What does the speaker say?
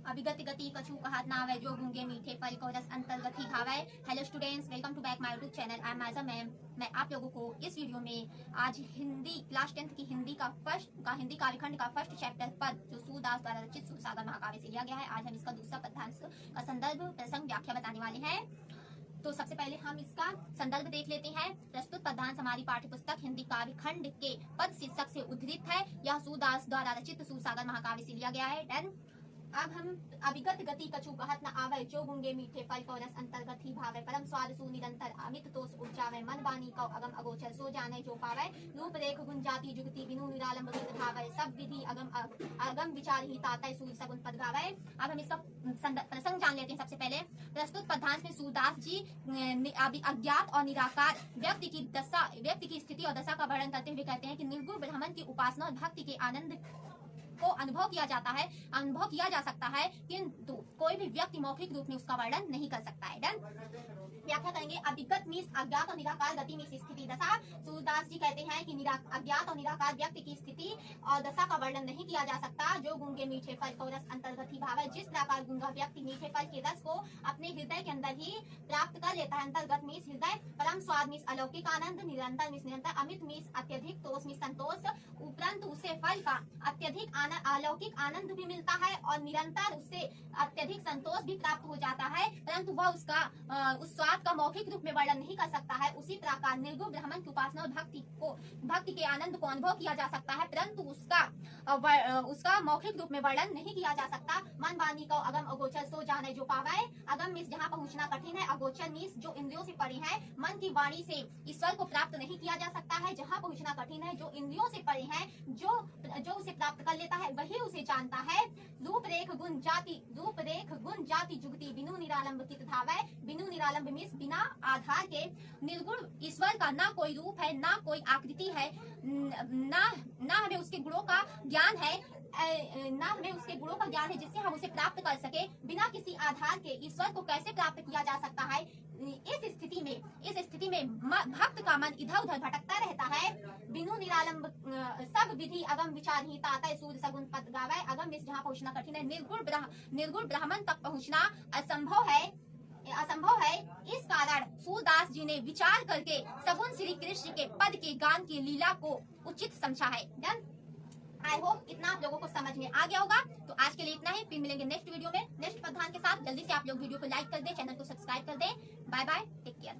अभिगत गति कछु कहत नावै जो गूंगे मीठे फल को रस अंतर्गत ही भावै। Hello students, welcome to back my YouTube channel. I am Maiza ma'am. मैं आप लोगों को इस वीडियो में आज हिंदी क्लास 10th की हिंदी काव्यखंड का फर्स्ट चैप्टर पद जो सूरदास द्वारा रचित सूरसागर महाकाव्य से लिया गया है, आज हम इसका दूसरा पद्यांश का संदर्भ प्रसंग व्याख्या बताने वाले हैं। तो सबसे पहले हम इसका संदर्भ देख लेते हैं। प्रस्तुत पद्यांश हमारी पाठ्यपुस्तक हिंदी काव्यखंड के पद शीर्षक से उद्धृत है। यह सूरदास द्वारा रचित सूरसागर महाकाव्य से लिया गया है। डन। अब हम अभिगत गति कछु कहत न आवे जो गूंगे मीठे फल को रस अंतर्गत ही भावे। परम स्वाद सु निरंतर अमित तोष उपजावे। मन वाणी को अगम अगोचर सो जाने जो पावे। रूप रेख गुण जाति जुगति बिनु निरालंब गीत भावे। सब विधि अगम विचार ही तातय सूर सगुन पद गावे। अब हम इसका प्रसंग जान लेते हैं। सबसे पहले प्रस्तुत पद्यांश में सूरदास जी अज्ञात और निराकार व्यक्ति की स्थिति और दशा का वर्णन करते हुए कहते हैं कि निर्गुण ब्राह्मण की उपासना और भक्ति के आनंद को अनुभव किया जा सकता है, किंतु कोई भी व्यक्ति मौखिक रूप में उसका वर्णन नहीं कर सकता है। डन। व्याख्या करेंगे। अभिगत मीन्स अज्ञात और निराकार, गति मीन्स स्थिति दशा। सूरदास जी कहते हैं कि अज्ञात और निराकार व्यक्ति की स्थिति और दशा का वर्णन नहीं किया जा सकता। जो गूंगे मीठे फल को रस अंतर्गत ही भावे। जिस प्रकार गूंगा व्यक्ति मीठे फल के रस को अपने हृदय के अंदर ही प्राप्त कर लेता है। अंतर्गत मीन्स हृदय, परम स्वाद मीन्स अलौकिक आनंद, निरंतर मीन्स निरंतर, अमित मीन्स अत्यधिक, तोष मीन्स संतोष। उपरंत उसे फल का अत्यधिक अलौकिक आनंद भी मिलता है और निरंतर उससे अत्यधिक संतोष भी प्राप्त हो जाता है, परंतु वह उस स्वाद का मौखिक रूप में वर्णन नहीं कर सकता है। उसी प्रकार निर्गुण ब्राह्मण की उपासना और भक्ति के आनंद को अनुभव किया जा सकता है, परंतु उसका मौखिक रूप में वर्णन नहीं किया जा सकता। मन वाणी को अगम अगोचर सो जाने जो पावे। अगम मीन्स जहाँ पहुँचना कठिन है, अगोचर मीन्स जो इंद्रियों से परे है। मन की वाणी से ईश्वर को प्राप्त नहीं किया जा सकता है। जहाँ पहुँचना कठिन है, जो इंद्रियों से परे है, जो उसे प्राप्त कर लेता है वही उसे जानता है। रूप रेख गुण जाति जुगति बिनु निरालंब कित धावै। बिनु निरालंब मीन्स बिना आधार के। निर्गुण ईश्वर का ना कोई रूप है, ना कोई आकृति है, ना हमें उसके गुणों का ज्ञान है, जिससे हम उसे प्राप्त कर सके। बिना किसी आधार के ईश्वर को कैसे प्राप्त किया जा सकता है? इस स्थिति में भक्त का मन इधर उधर भटकता रहता है। बिनु निरालंब सब विधि अगम विचार ही तातय सूर सगुन पद गावै। अगम मीन्स जहाँ पहुँचना कठिन है, निर्गुण ब्राह्मण तक पहुँचना असंभव है। इस कारण सूरदास जी ने विचार करके सगुन श्री कृष्ण के पद के गान की लीला को उचित समझा है। डन। आई होप इतना आप लोगों को समझ में आ गया होगा। तो आज के लिए इतना ही, फिर मिलेंगे नेक्स्ट वीडियो में नेक्स्ट पद्यांश के साथ। जल्दी से आप लोग वीडियो को लाइक कर दें, चैनल को सब्सक्राइब कर दें। Bye bye, take care.